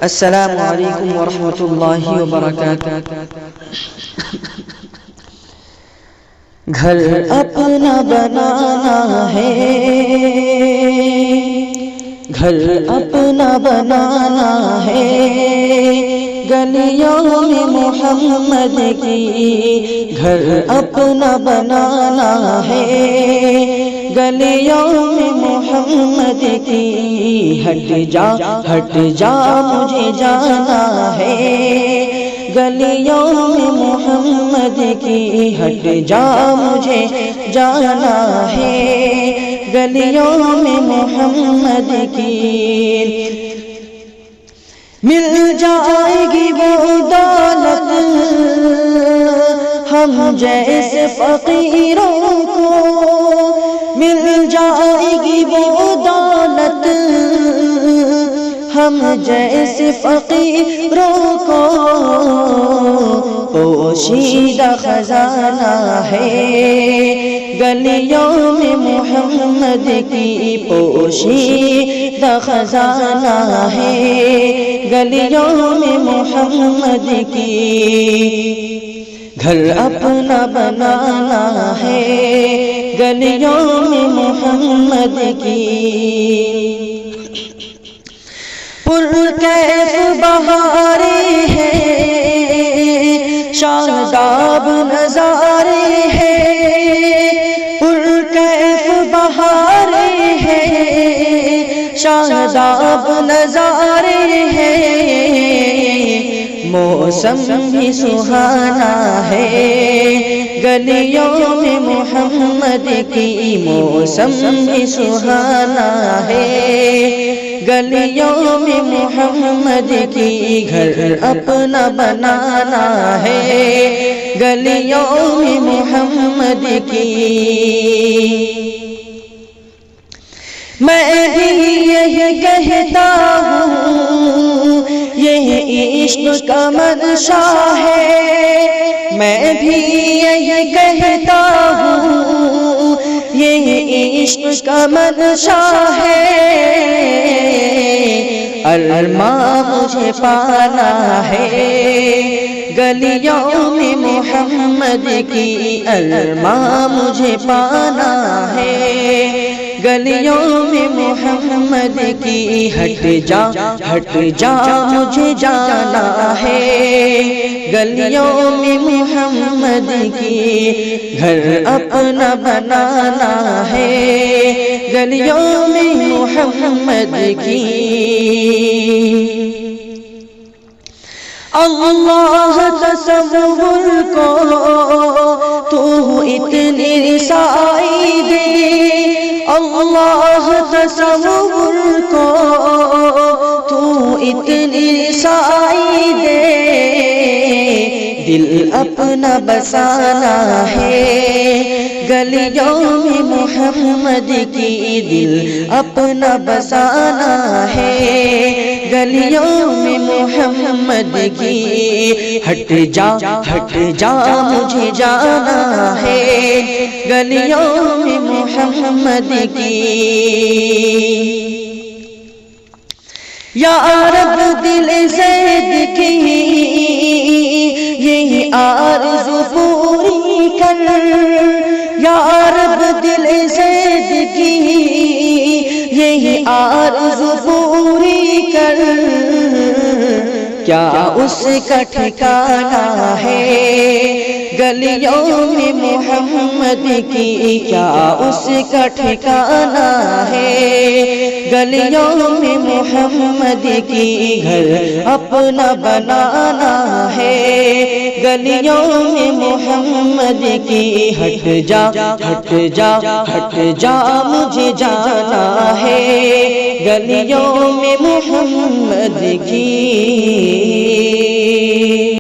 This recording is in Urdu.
السلام علیکم ورحمۃ اللہ وبرکاتہ۔ گھر اپنا بنانا ہے، گھر اپنا بنانا ہے، گلیوں میں محمد کی گھر اپنا بنانا ہے، گلیوں میں محمد کی ہٹ جا مجھے جانا ہے، گلیوں میں محمد کی ہٹ جا مجھے جانا ہے، گلیوں میں محمد کی مل جائے گی وہ دولت ہم جیسے فقیروں کو، مل جائے گی وہ دولت ہم جیسے فقیروں کو، پوشیدہ خزانہ ہے گلیوں میں محمد کی، پوشیدہ خزانہ ہے گلیوں میں محمد کی، گھر اپنا بنانا ہے گلیوں میں محمد کی، پرکیف بہاریں ہیں، شاداب نظارے ہیں، پرکیف بہاریں ہیں، شاداب نظارے ہیں، موسم بھی سہانا ہے گلیوں میں محمد کی، موسم بھی سہانا ہے گلیوں میں محمد کی، گھر اپنا بنانا ہے گلیوں میں محمد کی، میں بھی یہی کہتا ہوں یہ عشق کا منشا ہے، میں بھی یہی کہتا ہوں یہ عشق کا منشا ہے، ارماں مجھے پانا ہے گلیوں میں محمد کی، ارماں مجھے پانا ہے گلیوں میں محمد کی، ہٹ جا مجھے جانا ہے گلیوں میں محمد کی، گھر اپنا بنانا ہے گلیوں میں محمد کی، اللہ تصور کو تو اتنی رسائی دے، اللہ تصور کو تو اتنی رسائی دے، دل اپنا بسانا ہے گلیوں میں محمد کی، دل اپنا بسانا ہے گلیوں میں محمد کی، ہٹ جا مجھے جانا ہے گلیوں میں محمد کی، یا رب دل زید کی یہی آرزو پوری کر، یا رب دل زید کی یہی آرزو پوری کر، کیا اس کا ٹھکانہ ہے گلیوں میں محمد کی، کیا اس کا ٹھکانہ ہے گلیوں میں محمد کی، گھر اپنا بنانا ہے گلیوں میں محمد کی، ہٹ جا مجھے جانا ہے گلیوں میں محمد کی۔